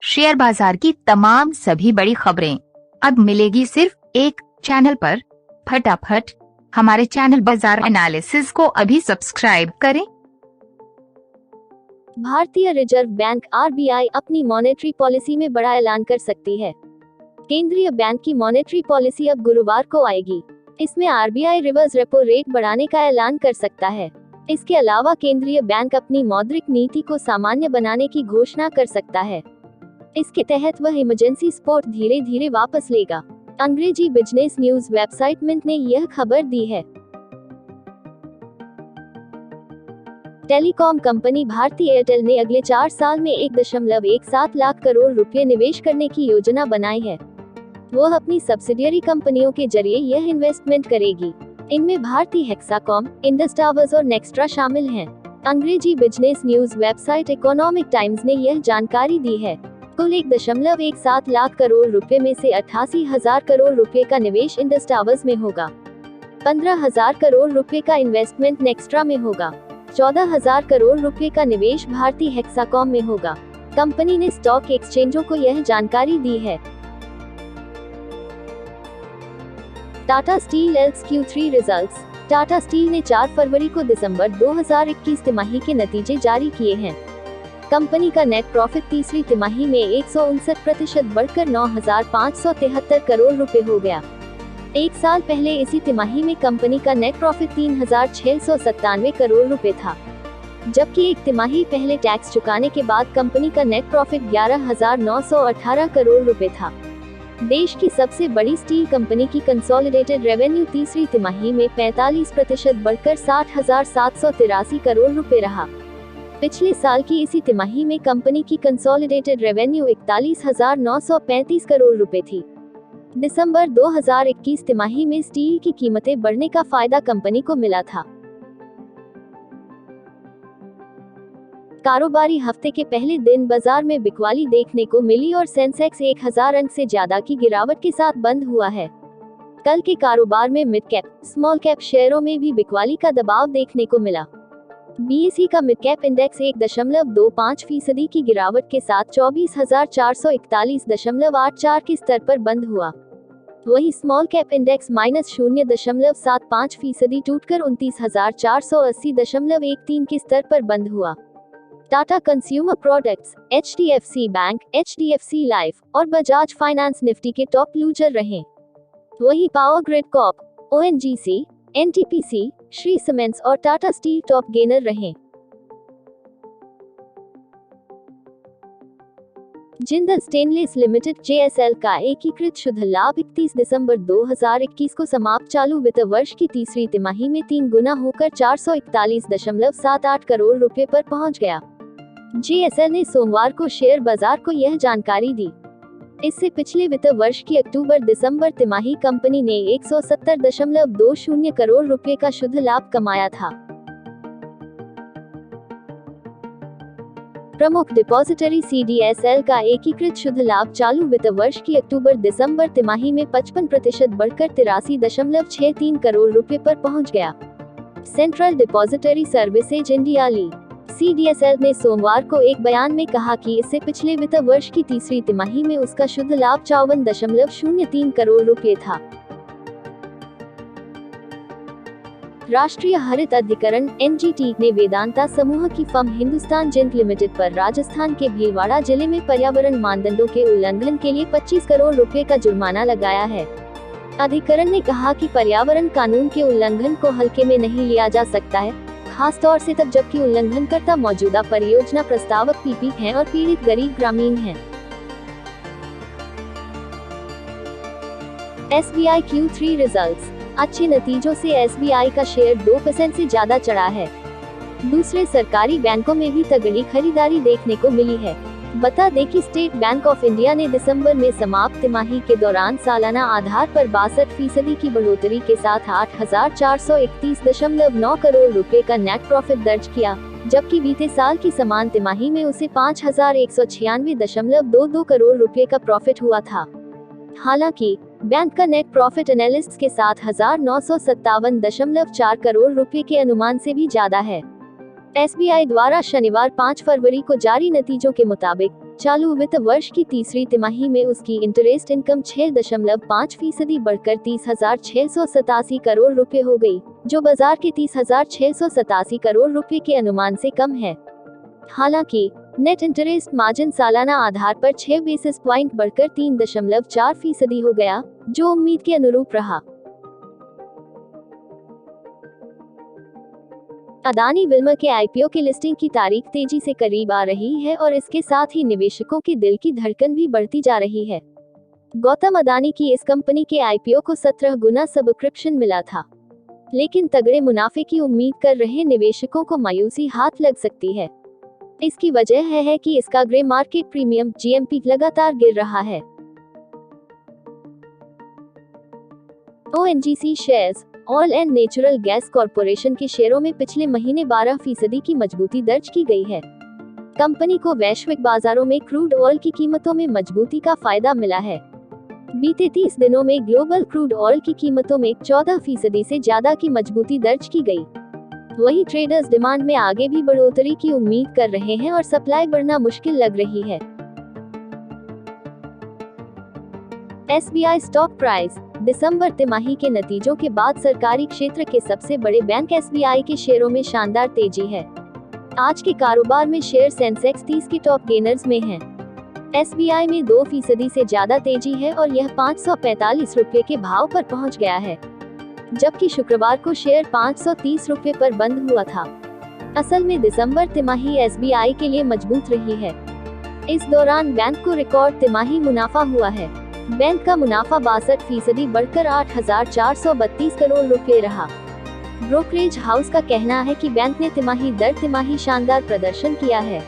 Share बाजार की तमाम सभी बड़ी खबरें अब मिलेगी सिर्फ एक चैनल पर। फटाफट हमारे चैनल बाजार एनालिसिस को अभी सब्सक्राइब करें। भारतीय रिजर्व बैंक आरबीआई अपनी मॉनेटरी पॉलिसी में बड़ा ऐलान कर सकती है। केंद्रीय बैंक की मॉनेटरी पॉलिसी अब गुरुवार को आएगी। इसमें आरबीआई रिवर्स रेपो रेट बढ़ाने का ऐलान कर सकता है। इसके अलावा केंद्रीय बैंक अपनी मौद्रिक नीति को सामान्य बनाने की घोषणा कर सकता है। इसके तहत वह इमरजेंसी सपोर्ट धीरे धीरे वापस लेगा। अंग्रेजी बिजनेस न्यूज वेबसाइट मिंट ने यह खबर दी है। टेलीकॉम कंपनी भारती एयरटेल ने अगले 4 साल में 1.17 लाख करोड़ रुपए निवेश करने की योजना बनाई है। वह अपनी सब्सिडियरी कंपनियों के जरिए यह इन्वेस्टमेंट करेगी। इनमें भारती हेक्साकॉम, इंडस टावर्स और नेक्स्ट्रा शामिल हैं। अंग्रेजी business news website economic times ने यह जानकारी दी है। कुल 1.17 लाख करोड़ रुपए में से 88,000 करोड़ रुपए का निवेश इंडस टावर्स में होगा। 15,000 करोड़ रुपए का इन्वेस्टमेंट नेक्स्ट्रा में होगा। 14,000 करोड़ रुपए का निवेश भारती हेक्साकॉम में होगा। कंपनी ने स्टॉक एक्सचेंजों को यह जानकारी दी है। Tata steel Q3 results. Tata steel ने 4 फरवरी को दिसंबर 2021 तिमाही के नतीजे जारी किए हैं। कंपनी का नेट प्रॉफिट तीसरी तिमाही में 159% बढ़कर 9,573 करोड़ रुपए हो गया। एक साल पहले इसी तिमाही में कंपनी का नेट प्रॉफिट 3,697 करोड़ रुपए था, जबकि एक तिमाही पहले टैक्स चुकाने के बाद कंपनी का नेट प्रॉफिट 11,918 करोड़ रुपए था। देश की सबसे बड़ी स्टील कंपनी की कंसोलिडेटेड रेवेन्यू तीसरी तिमाही में 45% बढ़कर 60,783 करोड़ रुपए रहा। पिछले साल की इसी तिमाही में कंपनी की कंसोलिडेटेड रेवेन्यू 41,935 करोड़ रुपए थी। दिसंबर 2021 तिमाही में स्टील की कीमतें बढ़ने का फायदा कंपनी को मिला था। कारोबारी हफ्ते के पहले दिन बाजार में बिकवाली देखने को मिली और सेंसेक्स 1,000 अंक से ज्यादा की गिरावट के साथ बंद हुआ है। कल के कारोबार में मिड कैप, स्मॉल कैप शेयरों में भी बिकवाली का दबाव देखने को मिला। बीएसई का मिड कैप इंडेक्स 1.25% की गिरावट के साथ 24,441.84 के स्तर पर बंद हुआ। वहीं स्मॉल कैप इंडेक्स -0.75% टूटकर 29,480.13 के स्तर पर बंद हुआ। Tata consumer products, HDFC bank, HDFC life और बजाज फाइनेंस निफ्टी के टॉप लूजर रहे। वहीं power grid Corp, ONGC, NTPC, Shri cements और टाटा स्टील टॉप गेनर रहे। जिंदल स्टेनलेस लिमिटेड JSL का एकीकृत शुद्ध लाभ 31 दिसंबर 2021 को समाप्त चालू वित्त वर्ष की तीसरी तिमाही में 3 गुना होकर 441.78 करोड़ रुपए पर पहुंच गया। JSL ने सोमवार को शेयर बाजार को यह जानकारी दी। इससे पिछले वित्त वर्ष की अक्टूबर-दिसंबर तिमाही कंपनी ने 170.20 करोड़ रुपए का शुद्ध लाभ कमाया था। प्रमुख डिपॉजिटरी CDSL का एकीकृत शुद्ध लाभ चालू वित्त वर्ष की अक्टूबर-दिसंबर तिमाही में 55% बढ़कर 83.63 करोड़ रुपए पर पहुंच गया। Central depository services India CDSL ने सोमवार को एक बयान में कहा कि इससे पिछले वित्त वर्ष की तीसरी तिमाही में उसका शुद्ध लाभ 54.03 करोड़ रुपए था। राष्ट्रीय हरित अधिकरण NGT ने वेदांता समूह की फर्म हिंदुस्तान जिंक लिमिटेड पर राजस्थान के भीलवाड़ा जिले में पर्यावरण मानदंडों के उल्लंघन के लिए 25 करोड़ रुपए का जुर्माना लगाया है। अधिकरण ने कहा कि पर्यावरण कानून के उल्लंघन को हल्के में नहीं लिया जा सकता है, खास तौर से तब जबकि उल्लंघनकर्ता मौजूदा परियोजना प्रस्तावक PP हैं और पीड़ित गरीब ग्रामीण हैं। SBI Q3 results. अच्छे नतीजों से SBI का शेयर 2% से ज्यादा चढ़ा है। दूसरे सरकारी बैंकों में भी तगड़ी खरीदारी देखने को मिली है। बता दें कि स्टेट बैंक ऑफ इंडिया ने दिसंबर में समाप्त तिमाही के दौरान सालाना आधार पर 62% की बढ़ोतरी के साथ 8,431.9 करोड़ रुपए का नेट प्रॉफिट दर्ज किया, जबकि बीते साल की समान तिमाही में उसे 5,196.22 करोड़ रुपए का प्रॉफिट हुआ था। हालांकि बैंक का नेट प्रॉफिट एनालिस्ट्स के 7,957.4 करोड़ रुपए के अनुमान से भी ज्यादा है। SBI द्वारा शनिवार 5 फरवरी को जारी नतीजों के मुताबिक चालू वित्त वर्ष की तीसरी तिमाही में उसकी इंटरेस्ट इनकम 6.5% बढ़कर 30,687 करोड़ रुपए हो गई, जो बाजार के 30,687 करोड़ रुपए के अनुमान से कम है। हालांकि नेट इंटरेस्ट मार्जिन सालाना आधार पर 6 बेसिस प्वाइंट बढ़कर 3.4% हो गया, जो उम्मीद के अनुरूप रहा। अदानी विल्मर के आईपीओ की लिस्टिंग की तारीख तेजी से करीब आ रही है और इसके साथ ही निवेशकों के दिल की धड़कन भी बढ़ती जा रही है। गौतम अदानी की इस कंपनी के आईपीओ को 17 गुना सब्सक्रिप्शन मिला था, लेकिन तगड़े मुनाफे की उम्मीद कर रहे निवेशकों को मायूसी हाथ लग सकती है। इसकी वजह है कि इसका ग्रे मार्केट प्रीमियम जीएमपी लगातार गिर रहा है। ONGC shares oil and natural gas corporation के शेयरों में पिछले महीने 12% की मजबूती दर्ज की गई है। कंपनी को वैश्विक बाजारों में क्रूड ऑयल की कीमतों में मजबूती का फायदा मिला है। बीते 30 दिनों में ग्लोबल क्रूड ऑयल की कीमतों में 14% से ज्यादा की मजबूती दर्ज की गई। वहीं ट्रेडर्स डिमांड में आगे भी बढ़ोतरी की उम्मीद कर रहे हैं और सप्लाई बढ़ना मुश्किल लग रही है। एसबीआई स्टॉक प्राइस दिसंबर तिमाही के नतीजों के बाद सरकारी क्षेत्र के सबसे बड़े बैंक एसबीआई के शेयरों में शानदार तेजी है। आज के कारोबार में शेयर सेंसेक्स 30 के टॉप गेनर्स में हैं। एसबीआई में 2% से ज्यादा तेजी है और यह 545 रुपये के भाव पर पहुंच गया है, जबकि शुक्रवार को शेयर 530 रुपये पर बंद हुआ था। असल में दिसंबर तिमाही एसबीआई के लिए मजबूत रही है। इस दौरान बैंक को रिकॉर्ड तिमाही मुनाफा हुआ है। बैंक का मुनाफा 62% बढ़कर 8,432 करोड़ रुपए रहा। ब्रोकरेज हाउस का कहना है कि बैंक ने तिमाही दर तिमाही शानदार प्रदर्शन किया है।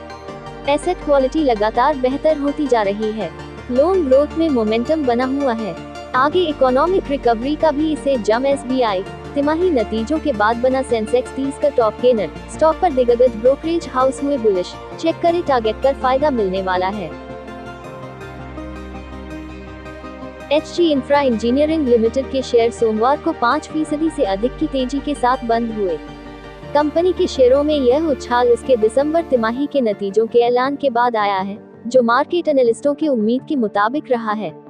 एसेट क्वालिटी लगातार बेहतर होती जा रही है। लोन ग्रोथ में मोमेंटम बना हुआ है। आगे इकोनॉमिक रिकवरी का भी इसे जम। एसबीआई तिमाही नतीजों के बाद बना सेंसेक्स 30 का टॉप गेनर। स्टॉक पर दिग्गज ब्रोकरेज हाउस हुए बुलिश। चेक करें टारगेट कर फायदा मिलने वाला है। एचजी इंफ्रा इंजीनियरिंग लिमिटेड के शेयर सोमवार को 5% से अधिक की तेजी के साथ बंद हुए। कंपनी के शेयरों में यह उछाल इसके दिसंबर तिमाही के नतीजों के ऐलान के बाद आया है, जो मार्केट एनालिस्टों की उम्मीद के मुताबिक रहा है।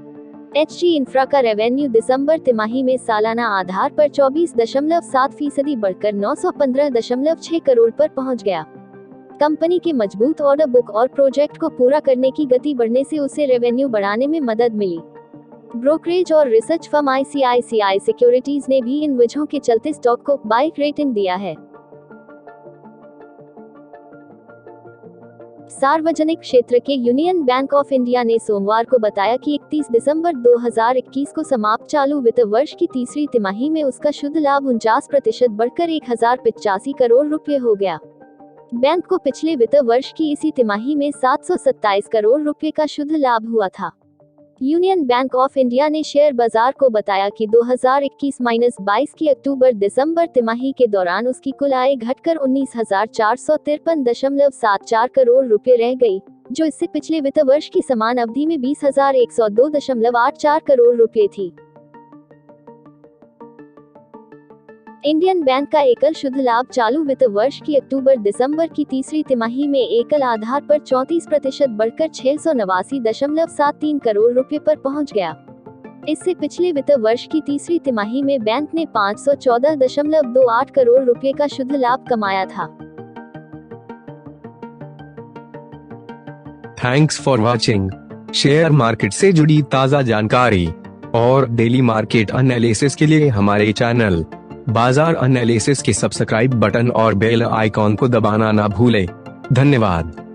एचजी इंफ्रा का रेवेन्यू दिसंबर तिमाही में सालाना आधार पर 24.7% बढ़कर 915.6 करोड़ पर पहुंच गया। कंपनी के मजबूत ऑर्डर बुक और प्रोजेक्ट को पूरा करने की गति बढ़ने से उसे रेवेन्यू बढ़ाने में मदद मिली। ब्रोकरेज और रिसर्च फर्म आईसीआईसीआई सिक्योरिटीज ने भी इन वजहों के चलते स्टॉक को बाय रेटिंग दिया है। सार्वजनिक क्षेत्र के यूनियन बैंक ऑफ इंडिया ने सोमवार को बताया कि 31 दिसंबर 2021 को समाप्त चालू वित्त वर्ष की तीसरी तिमाही में उसका शुद्ध लाभ 49% बढ़कर 1085 करोड़ रुपए हो गया। बैंक को पिछले वित्त वर्ष की इसी तिमाही में 727 करोड़ रुपए का शुद्ध लाभ हुआ था। यूनियन बैंक ऑफ इंडिया ने शेयर बाजार को बताया कि 2021-22 की अक्टूबर-दिसंबर तिमाही के दौरान उसकी कुल आय घटकर 19,453.74 करोड़ रुपए रह गई, जो इससे पिछले वित्त वर्ष की समान अवधि में 20,102.84 करोड़ रुपए थी। इंडियन बैंक का एकल शुद्ध लाभ चालू वित्त वर्ष की अक्टूबर-दिसंबर की तीसरी तिमाही में एकल आधार पर 34% बढ़कर 689.73 करोड़ रुपए पर पहुंच गया। इससे पिछले वित्त वर्ष की तीसरी तिमाही में बैंक ने 514.28 करोड़ रुपए का शुद्ध लाभ कमाया था। Thanks for watching. Share market से जुड़ी ताज़ा जानकारी और डेली मार्केट एनालिसिस के लिए हमारे चैनल बाजार एनालिसिस के सब्सक्राइब बटन और बेल आइकॉन को दबाना ना भूलें। धन्यवाद।